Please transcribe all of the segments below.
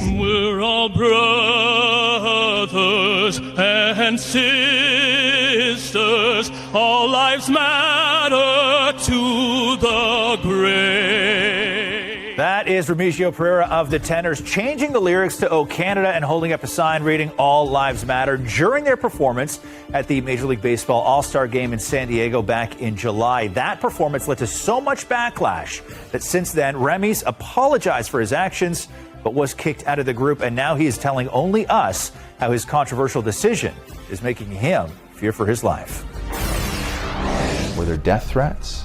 We're all brothers and sisters, all lives matter to the grave. That is Remigio Pereira of the Tenors changing the lyrics to "O Canada" and holding up a sign reading "All Lives Matter" during their performance at the Major League Baseball All-Star Game in San Diego back in July. That performance led to so much backlash that since then, Remy's apologized for his actions but was kicked out of the group, and now he is telling only us how his controversial decision is making him fear for his life. Were there death threats?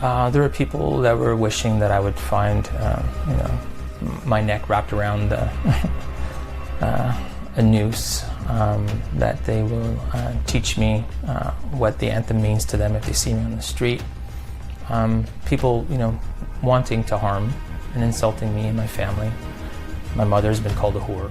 There were people that were wishing that I would find, my neck wrapped around a noose, that they will teach me what the anthem means to them if they see me on the street. People, wanting to harm and insulting me and my family. My mother's been called a whore.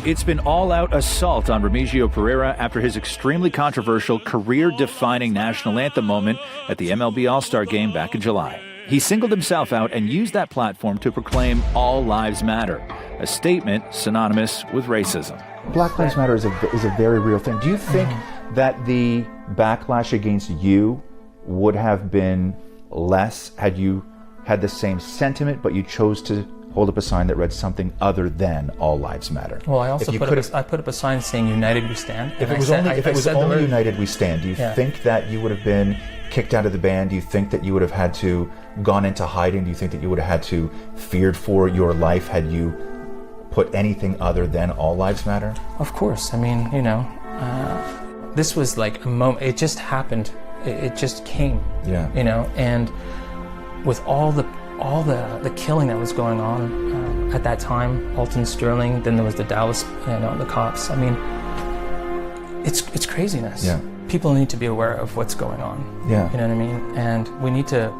It's been all-out assault on Remigio Pereira after his extremely controversial, career-defining national anthem moment at the MLB All-Star Game back in July. He singled himself out and used that platform to proclaim "All Lives Matter," a statement synonymous with racism. Black Lives Matter is a very real thing. Do you think that the backlash against you would have been less had you had the same sentiment, but you chose to hold up a sign that read something other than "All Lives Matter"? Well, I also put up a sign saying "United We Stand." If it was only "United We Stand," do you think that you would have been kicked out of the band? Do you think that you would have had to gone into hiding? Do you think that you would have had to feared for your life had you put anything other than "All Lives Matter"? Of course. I mean, this was like a moment. It just happened. It just came. Yeah. And with all the killing that was going on at that time, Alton Sterling, then there was the Dallas, the cops. I mean, it's craziness. Yeah. People need to be aware of what's going on. Yeah. You know what I mean? And we need to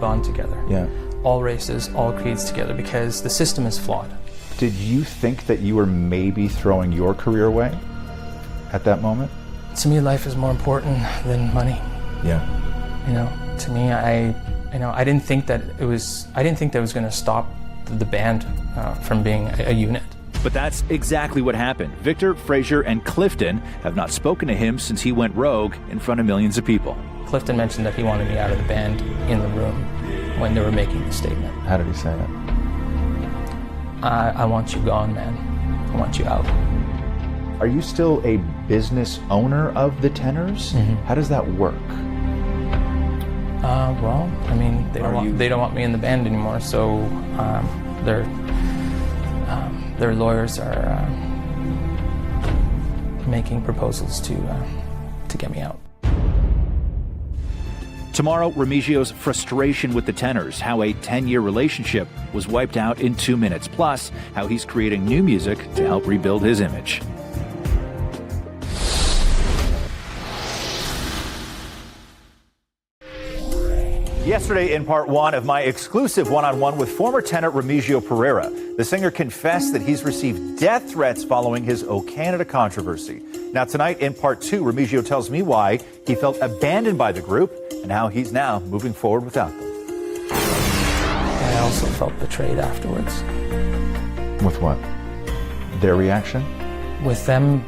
bond together. Yeah. All races, all creeds together, because the system is flawed. Did you think that you were maybe throwing your career away at that moment? To me, life is more important than money. Yeah. To me, I didn't think that it was going to stop the band from being a unit. But that's exactly what happened. Victor, Frazier, and Clifton have not spoken to him since he went rogue in front of millions of people. Clifton mentioned that he wanted me out of the band in the room when they were making the statement. How did he say that? I want you gone, man. I want you out. Are you still a business owner of the Tenors? Mm-hmm. How does that work? Well, I mean, they don't want me in the band anymore, so their lawyers are making proposals to get me out. Tomorrow, Remigio's frustration with the Tenors, how a 10-year relationship was wiped out in 2 minutes, plus how he's creating new music to help rebuild his image. Yesterday, in part one of my exclusive one-on-one with former tenor Remigio Pereira, the singer confessed that he's received death threats following his "O Canada" controversy. Now tonight, in part two, Remigio tells me why he felt abandoned by the group and how he's now moving forward without them. I also felt betrayed afterwards. With what? Their reaction? With them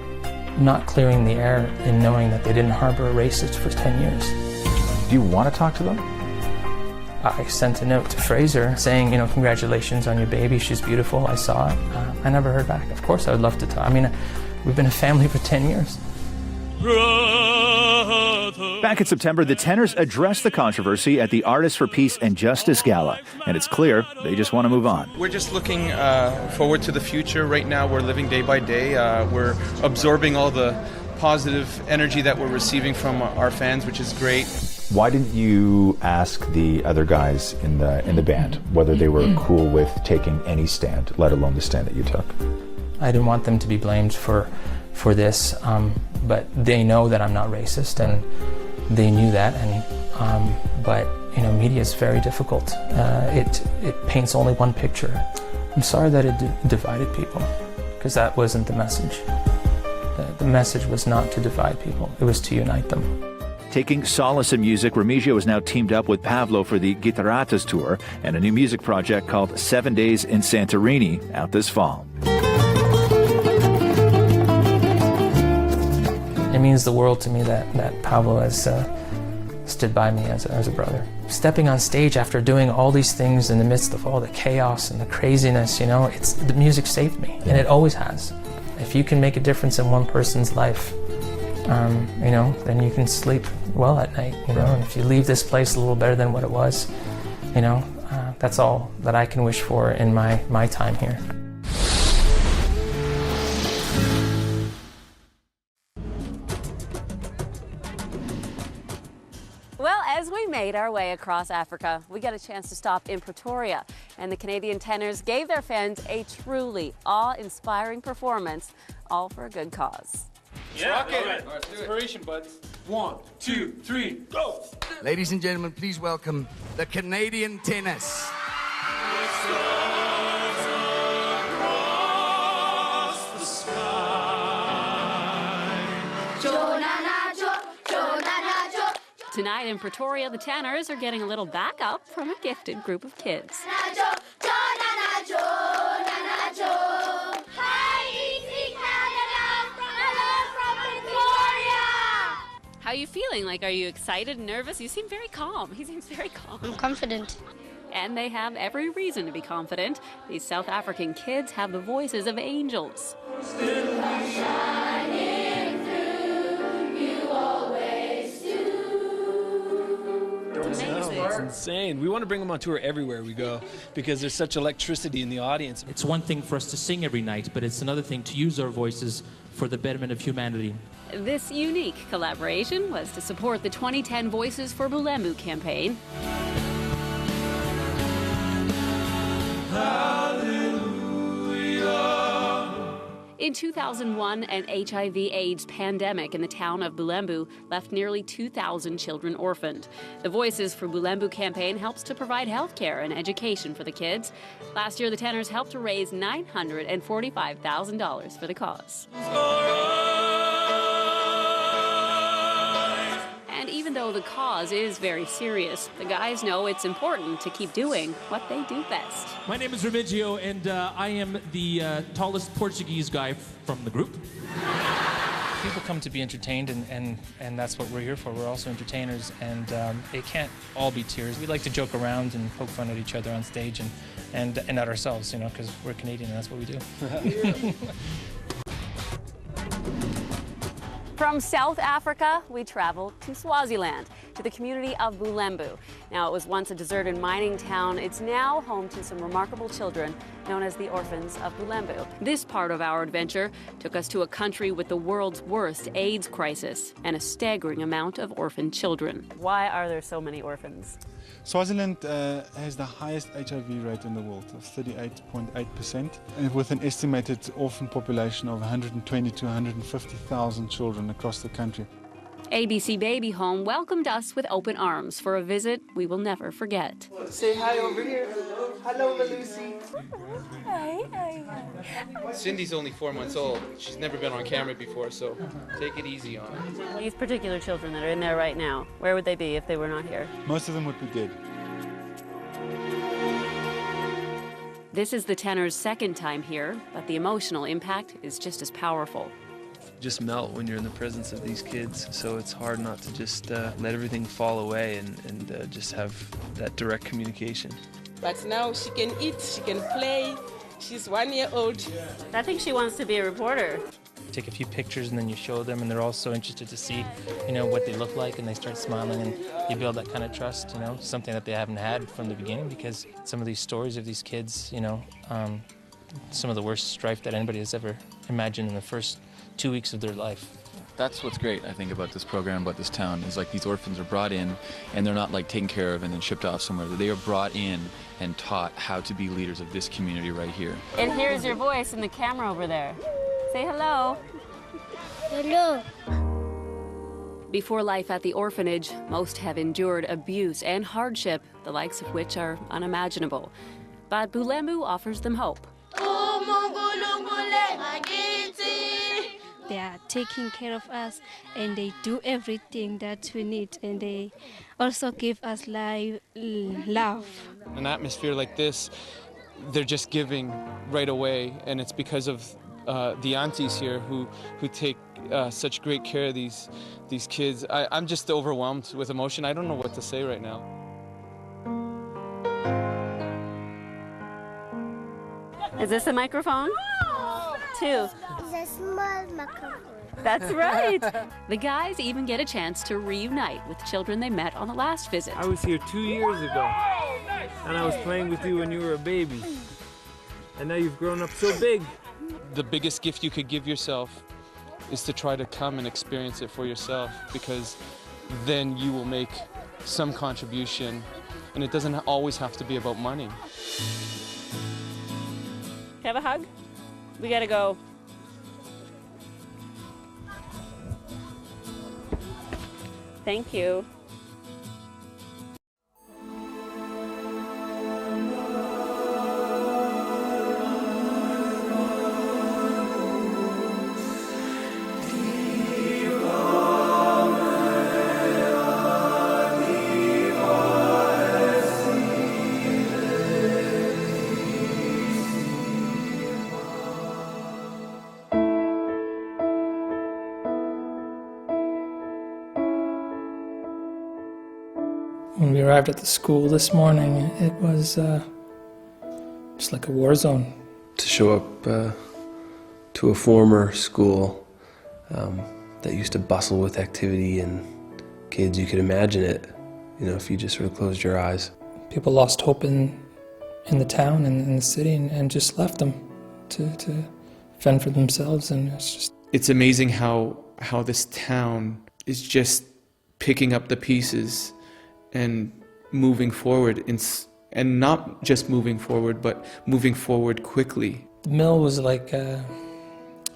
not clearing the air and knowing that they didn't harbor a racist for 10 years. Do you want to talk to them? I sent a note to Fraser saying, congratulations on your baby, she's beautiful, I saw it. I never heard back. Of course I would love to talk. I mean, we've been a family for 10 years. Back in September, the Tenors addressed the controversy at the Artists for Peace and Justice Gala, and it's clear they just want to move on. We're just looking forward to the future. Right now we're living day by day. We're absorbing all the positive energy that we're receiving from our fans, which is great. Why didn't you ask the other guys in the band whether they were cool with taking any stand, let alone the stand that you took? I didn't want them to be blamed for this, but they know that I'm not racist, and they knew that. And but media is very difficult. It paints only one picture. I'm sorry that it divided people, because that wasn't the message. The message was not to divide people; it was to unite them. Taking solace in music, Remigio is now teamed up with Pablo for the Guitarratas tour and a new music project called 7 Days in Santorini, out this fall. It means the world to me that Pablo has stood by me as a brother. Stepping on stage after doing all these things in the midst of all the chaos and the craziness, the music saved me, and it always has. If you can make a difference in one person's life, then you can sleep well at night, and if you leave this place a little better than what it was, that's all that I can wish for in my time here. Well, as we made our way across Africa, we got a chance to stop in Pretoria, and the Canadian Tenors gave their fans a truly awe-inspiring performance, all for a good cause. Yeah, rock it. All right, inspiration, buds. 1, 2, 3, go! Ladies and gentlemen, please welcome the Canadian Tenors. Tonight in Pretoria, the Tenors are getting a little backup from a gifted group of kids. How are you feeling? Are you excited, nervous? You seem very calm. He seems very calm. I'm confident. And they have every reason to be confident. These South African kids have the voices of angels. It's insane. We want to bring them on tour everywhere we go because there's such electricity in the audience. It's one thing for us to sing every night, but it's another thing to use our voices for the betterment of humanity. This unique collaboration was to support the 2010 Voices for Bulembu campaign. In 2001, an HIV/AIDS pandemic in the town of Bulembu left nearly 2,000 children orphaned. The Voices for Bulembu campaign helps to provide health care and education for the kids. Last year, the Tenors helped to raise $945,000 for the cause. And even though the cause is very serious, the guys know it's important to keep doing what they do best. My name is Remigio, and I am the tallest Portuguese guy from the group. People come to be entertained, and that's what we're here for. We're also entertainers, and it can't all be tears. We like to joke around and poke fun at each other on stage and at ourselves, because we're Canadian and that's what we do. From South Africa, we travel to Swaziland, to the community of Bulembu. Now, it was once a deserted mining town. It's now home to some remarkable children known as the Orphans of Bulembu. This part of our adventure took us to a country with the world's worst AIDS crisis and a staggering amount of orphaned children. Why are there so many orphans? Swaziland has the highest HIV rate in the world of 38.8%, and with an estimated orphan population of 120 to 150,000 children across the country. ABC Baby Home welcomed us with open arms for a visit we will never forget. Say hi over here. Hello, Lucy. Hi. Cindy's only 4 months old. She's never been on camera before, so take it easy on her. These particular children that are in there right now, where would they be if they were not here? Most of them would be dead. This is the Tenors' second time here, but the emotional impact is just as powerful. Just melt when you're in the presence of these kids, so it's hard not to just let everything fall away and just have that direct communication. But now she can eat, she can play. She's 1 year old. I think she wants to be a reporter. Take a few pictures and then you show them, and they're all so interested to see, what they look like, and they start smiling, and you build that kind of trust, something that they haven't had from the beginning, because some of these stories of these kids, some of the worst strife that anybody has ever imagined in the first 2 weeks of their life. That's what's great, I think, about this program, about this town, is these orphans are brought in, and they're not taken care of and then shipped off somewhere. They are brought in and taught how to be leaders of this community right here. And here's your voice in the camera over there. Say hello. Hello. Before life at the orphanage, most have endured abuse and hardship, the likes of which are unimaginable. But Bulembu offers them hope. they are taking care of us, and they do everything that we need, and they also give us love. An atmosphere like this, they're just giving right away, and it's because of the aunties here who take such great care of these kids. I'm just overwhelmed with emotion. I don't know what to say right now. Is this a microphone? Two. It's a small microphone. That's right. The guys even get a chance to reunite with children they met on the last visit. I was here 2 years ago, and I was playing with you when you were a baby. And now you've grown up so big. The biggest gift you could give yourself is to try to come and experience it for yourself, because then you will make some contribution, and it doesn't always have to be about money. Have a hug? We gotta go. Thank you. When we arrived at the school this morning, it was just like a war zone. To show up to a former school that used to bustle with activity and kids, you could imagine it, you know, if you just sort of closed your eyes. People lost hope in the town and in the city and just left them to fend for themselves, and It's amazing how this town is just picking up the pieces and moving forward, and not just moving forward, but moving forward quickly. The mill was like a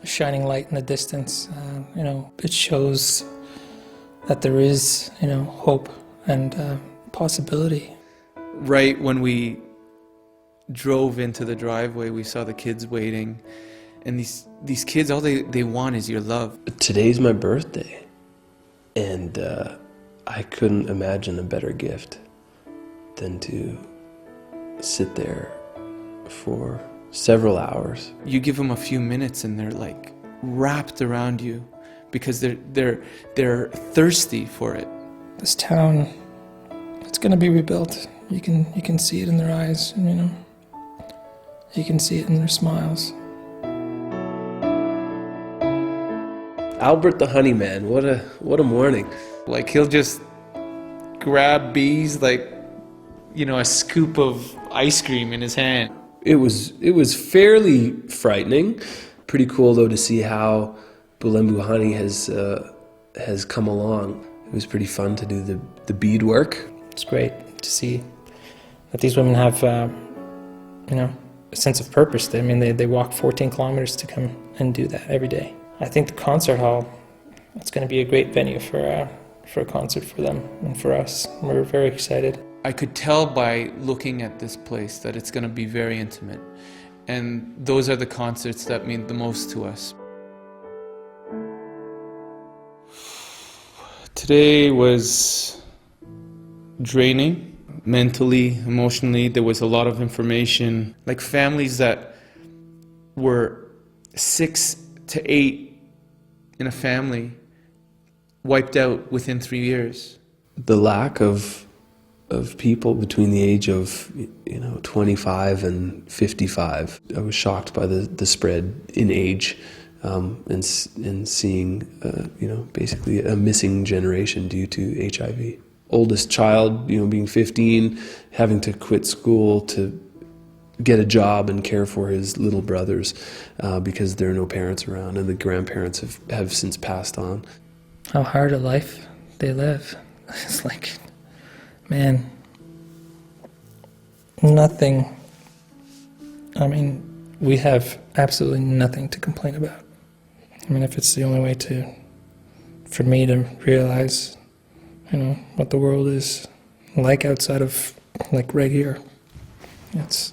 shining light in the distance. You know, it shows that there is, you know, hope and possibility. Right when we drove into the driveway, we saw the kids waiting, and these kids, all they want is your love. Today's my birthday, and I couldn't imagine a better gift than to sit there for several hours. You give them a few minutes and they're like wrapped around you because they're thirsty for it. This town, it's going to be rebuilt. You can see it in their eyes, and, you know, you can see it in their smiles. Albert the Honeyman, what a morning. Like, he'll just grab bees like, you know, a scoop of ice cream in his hand. It was fairly frightening. Pretty cool though to see how Bulembu honey has come along. It was pretty fun to do the bead work. It's great to see that these women have, you know, a sense of purpose. They walk 14 kilometers to come and do that every day. I think the concert hall, it's going to be a great venue for a concert for them and for us. We're very excited. I could tell by looking at this place that it's going to be very intimate, and those are the concerts that mean the most to us. Today was draining, mentally, emotionally. There was a lot of information, like families that were 6 to 8 in a family wiped out within 3 years. The lack of people between the age of 25 and 55. I was shocked by the spread in age, and seeing basically a missing generation due to HIV. Oldest child, being 15, having to quit school to get a job and care for his little brothers because there are no parents around, and the grandparents have since passed on. How hard a life they live. It's like, man, nothing. We have absolutely nothing to complain about. If it's the only way for me to realize, what the world is like outside of, like, right here. It's,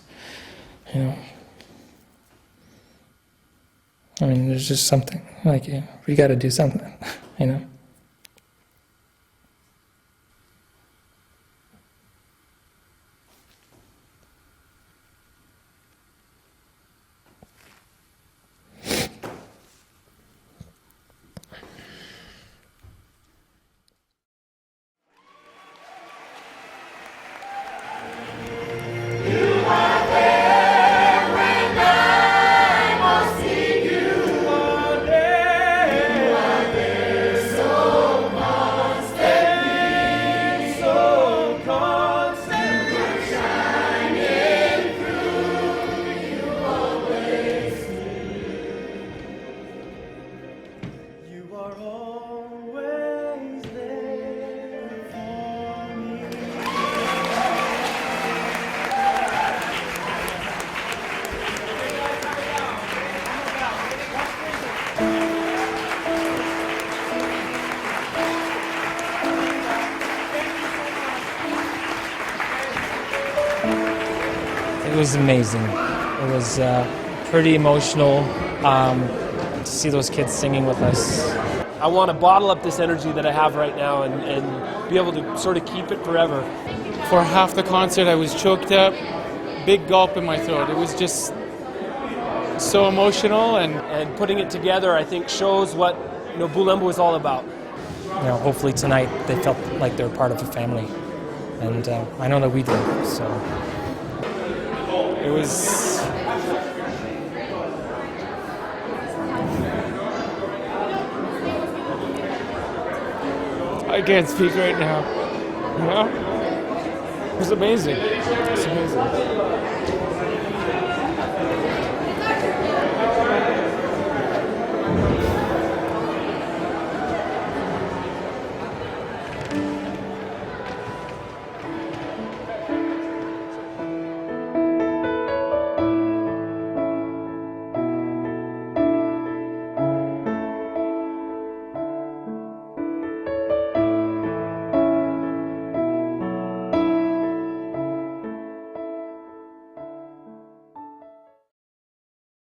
I mean, there's just something, like, we got to do something, you know? It was amazing. It was pretty emotional to see those kids singing with us. I want to bottle up this energy that I have right now and be able to sort of keep it forever. For half the concert, I was choked up, big gulp in my throat. It was just so emotional, and putting it together, I think, shows what Bulembu is all about. Hopefully tonight they felt like they're part of a family, and I know that we did. So it was. I can't speak right now. It was amazing. It's amazing.